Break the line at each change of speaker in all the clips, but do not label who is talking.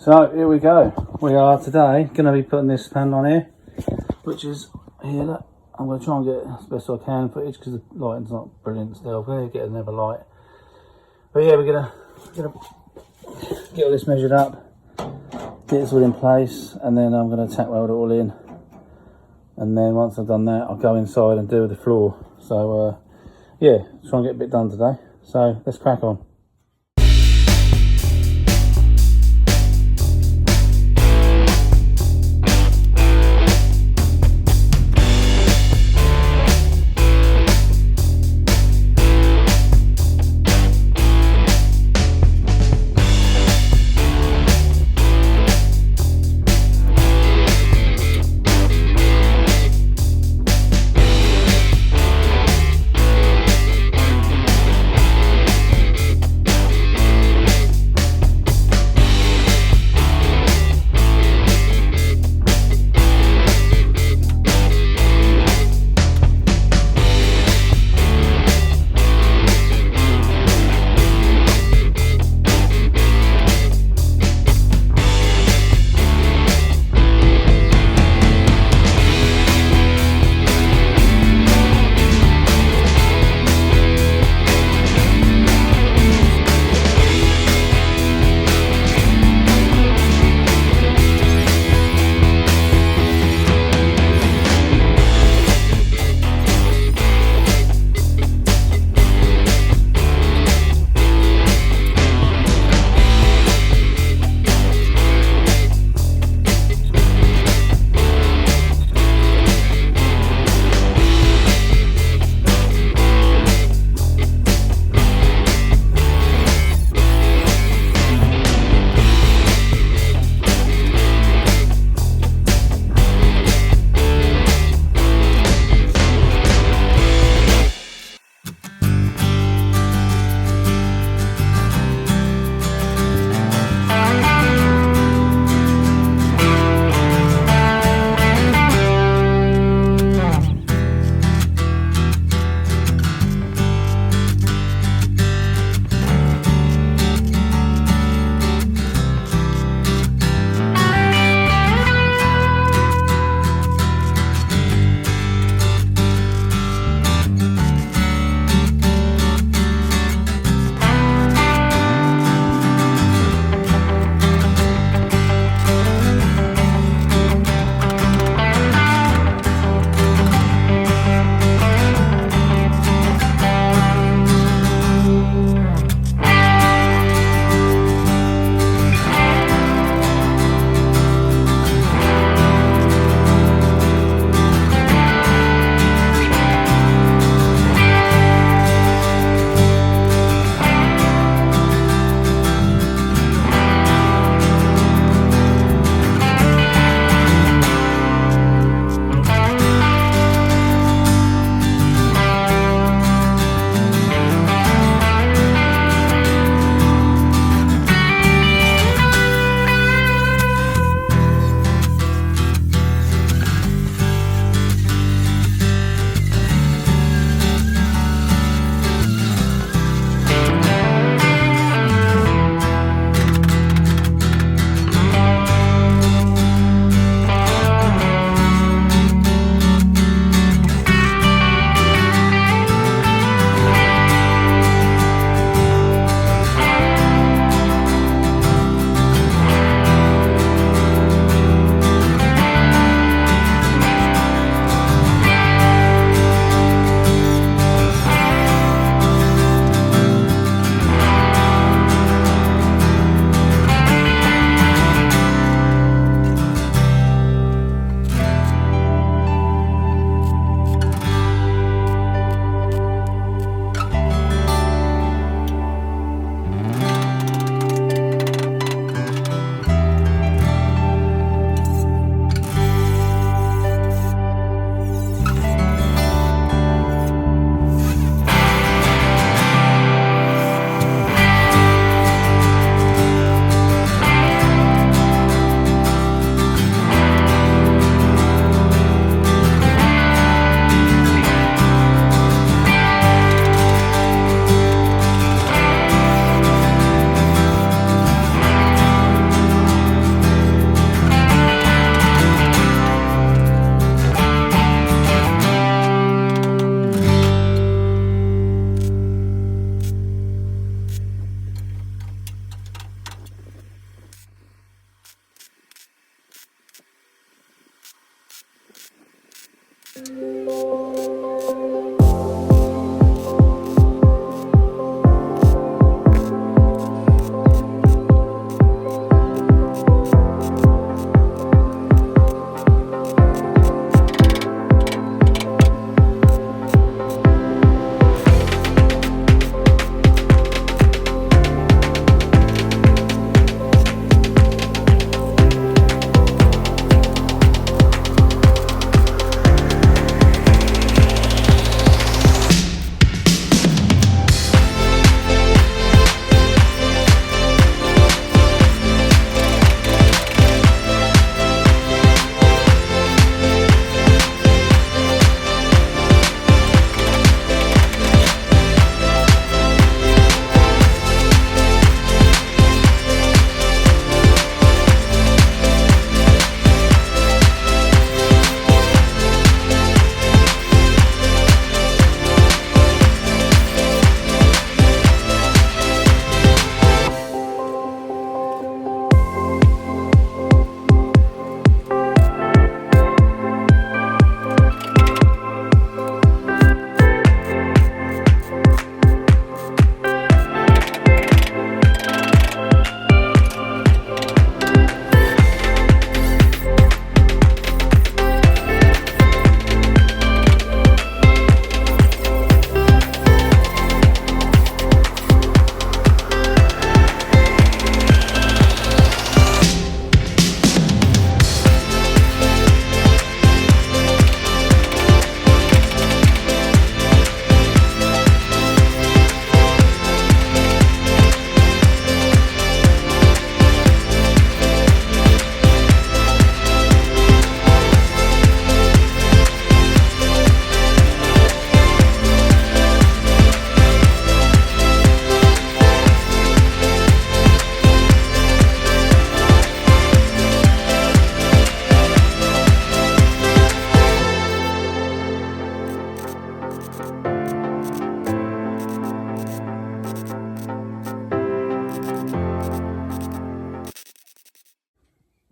So here we go. We are today going to be putting this panel on here, which is here. Look, I'm going to try and get as best I can footage because the lighting's not brilliant still. I'm going to get another light. But yeah, we're gonna get all this measured up, get this all in place, and then I'm going to tack weld it all in. And then once I've done that, I'll go inside and do the floor. So yeah, try and get a bit done today. So let's crack on.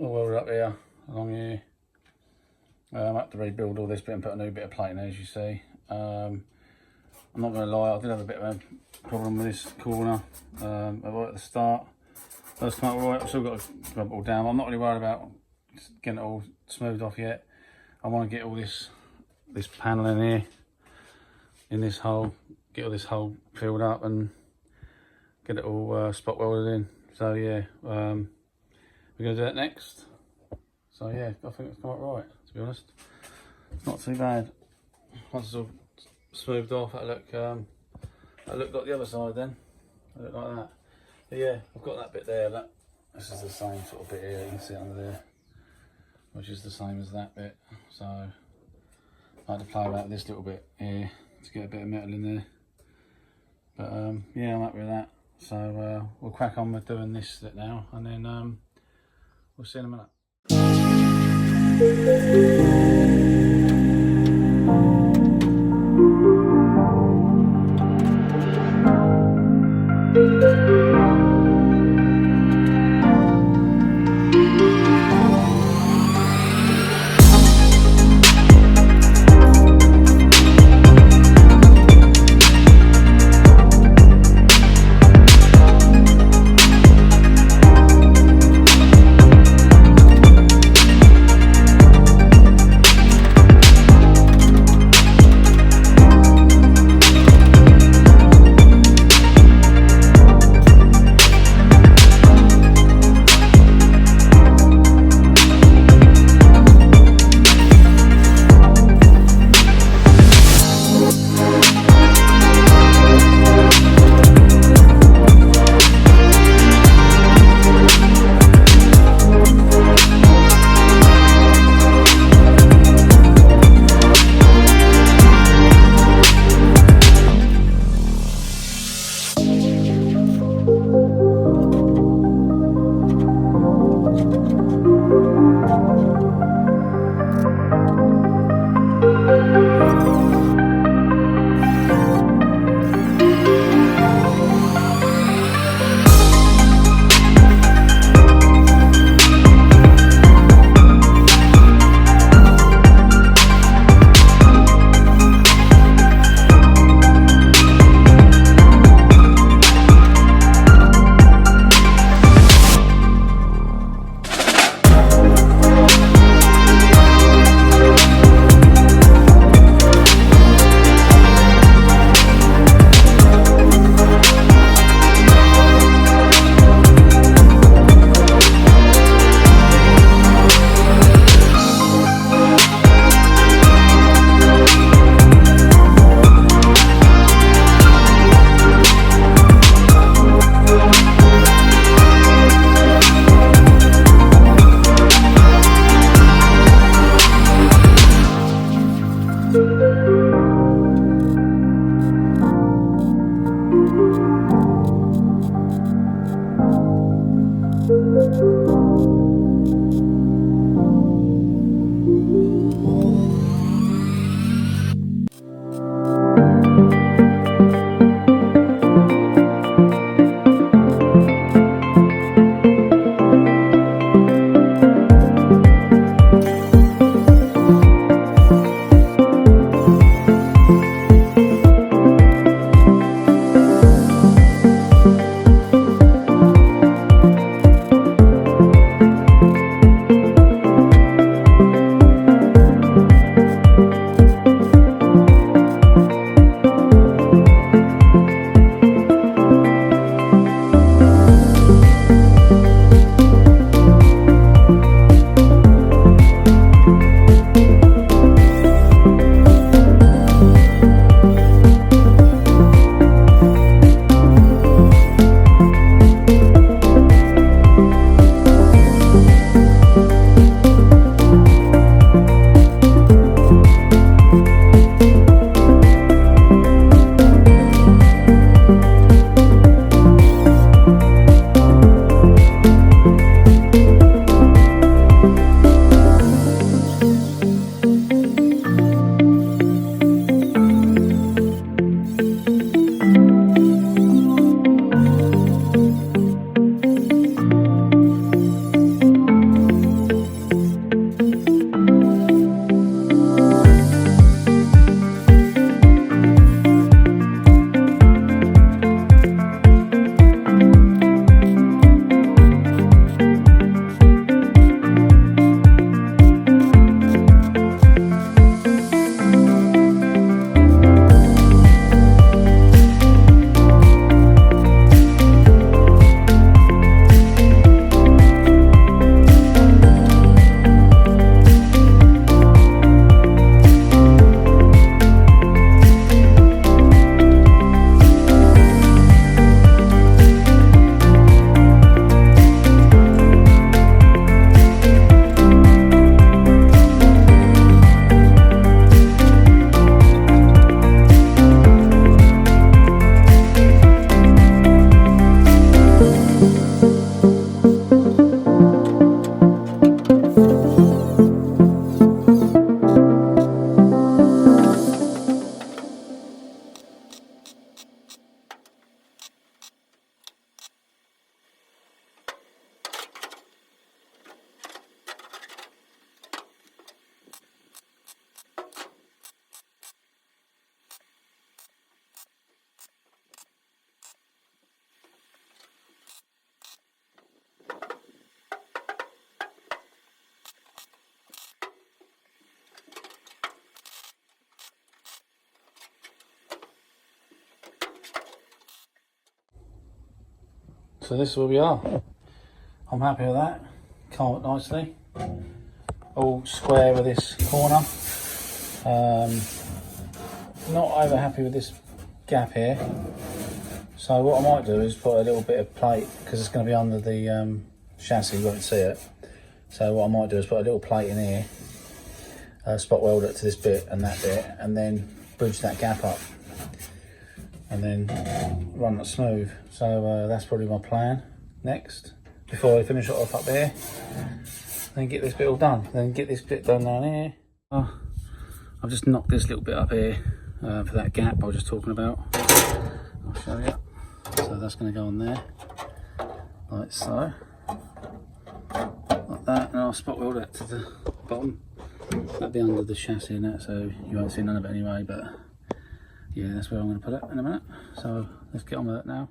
All welded up here, along here. I have to rebuild all this bit and put a new bit of plating, as you see. I'm not going to lie, I did have a bit of a problem with this corner right at the start. First come out right, I've still got to rub it all down. I'm not really worried about getting it all smoothed off yet. I want to get all this panel in here, in this hole, get all this hole filled up and get it all spot welded in. So yeah, we're going to do that next. So yeah, I think it's come out right, to be honest. It's not too bad. Once it's all smoothed off, that'll look like the other side then. It'll look like that. But yeah, I've got that bit there. This is the same sort of bit here, you can see under there, which is the same as that bit. So I had to play about this little bit here to get a bit of metal in there. But yeah, I'm happy with that. So we'll crack on with doing this bit now, and then we'll see in a minute. So this is where we are. I'm happy with that. Came up nicely. All square with this corner. Not over happy with this gap here. So what I might do is put a little bit of plate, because it's going to be under the chassis, you won't see it. So what I might do is put a little plate in here, spot weld it to this bit and that bit, and then bridge that gap up, and then run it smooth. So that's probably my plan next, before I finish it off up there. Then get this bit all done, then get this bit done down here. I've just knocked this little bit up here for that gap I was just talking about. I'll show you. So that's going to go on there, like so, like that, and I'll spot weld it to the bottom. That'll be under the chassis and that, so you won't see none of it anyway, but yeah, that's where I'm going to put it in a minute. So let's get on with it now.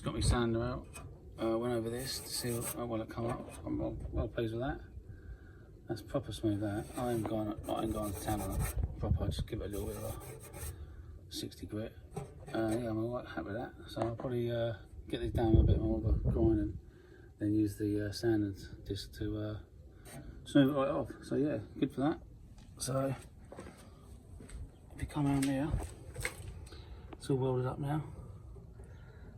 Got my sander out, went over this to see how well it come up. I'm well pleased with that. That's proper smooth, that. I ain't going to town on it proper, just give it a little bit of a 60 grit. Yeah, I'm quite happy with that. So I'll probably get these down a bit more of a grind and then use the sander disc to smooth it right off. So yeah, good for that. So if you come around here, it's all welded up now.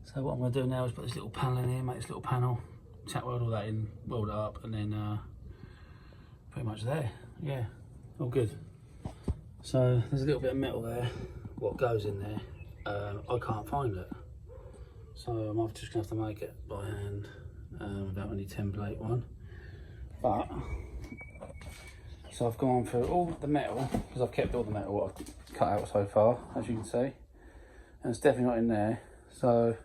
So what I'm going to do now is put this little panel in here, make this little panel, tack weld all that in, weld it up, and then pretty much there. Yeah, all good. So there's a little bit of metal there, what goes in there. I can't find it. So I'm just going to have to make it by hand without any template one. But, so I've gone through all the metal, because I've kept all the metal what I've cut out so far, as you can see. And it's definitely not in there. So,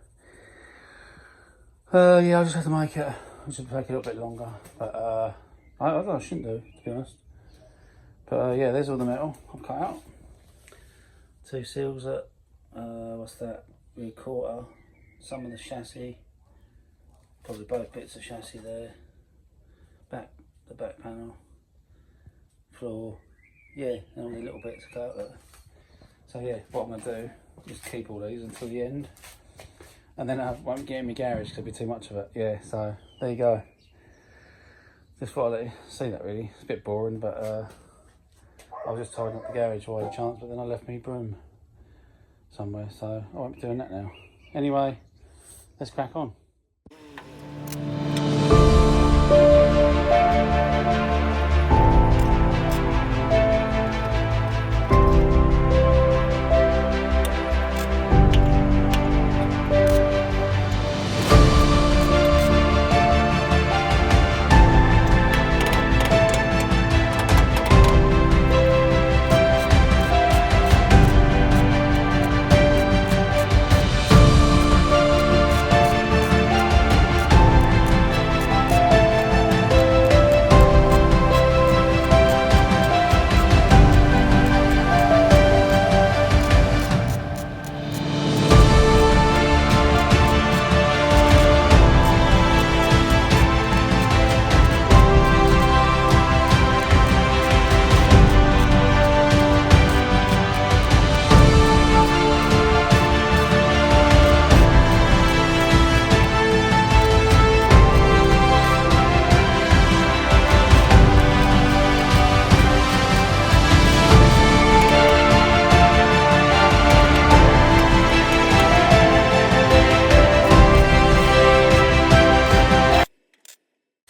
yeah, I'll just have to make it. It should take a little bit longer, but I don't know, I shouldn't do, to be honest. But yeah, there's all the metal I've cut out. Two seals at, what's that, 3/4. Some of the chassis, probably both bits of chassis there. The back panel, floor, yeah, and all the little bits cut out there. So yeah, what I'm going to do is keep all these until the end. And then I won't get in my garage because it'll be too much of it. Yeah, so there you go. Just thought I'd let you see that really. It's a bit boring, but I was just tidying up the garage while I had a chance, but then I left my broom somewhere, so I won't be doing that now. Anyway, let's crack on.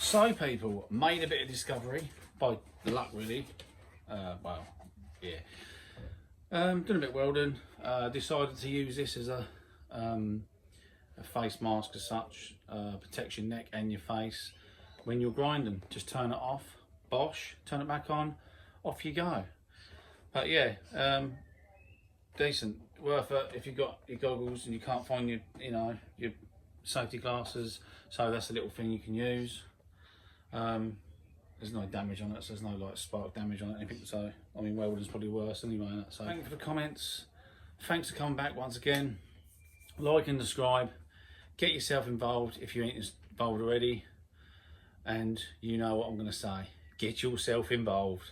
So people, made a bit of discovery by the luck really. Well, yeah. Done a bit of welding. Decided to use this as a face mask as such, protects your neck and your face when you're grinding. Just turn it off, bosh, turn it back on, off you go. But yeah, decent, worth it if you've got your goggles and you can't find your, your safety glasses. So that's a little thing you can use. There's no damage on it, so there's no like spark damage on it, anything. So I mean, welding's probably worse anyway. So thank you for the comments. Thanks for coming back once again. Like and subscribe. Get yourself involved if you ain't involved already. And you know what I'm going to say. Get yourself involved.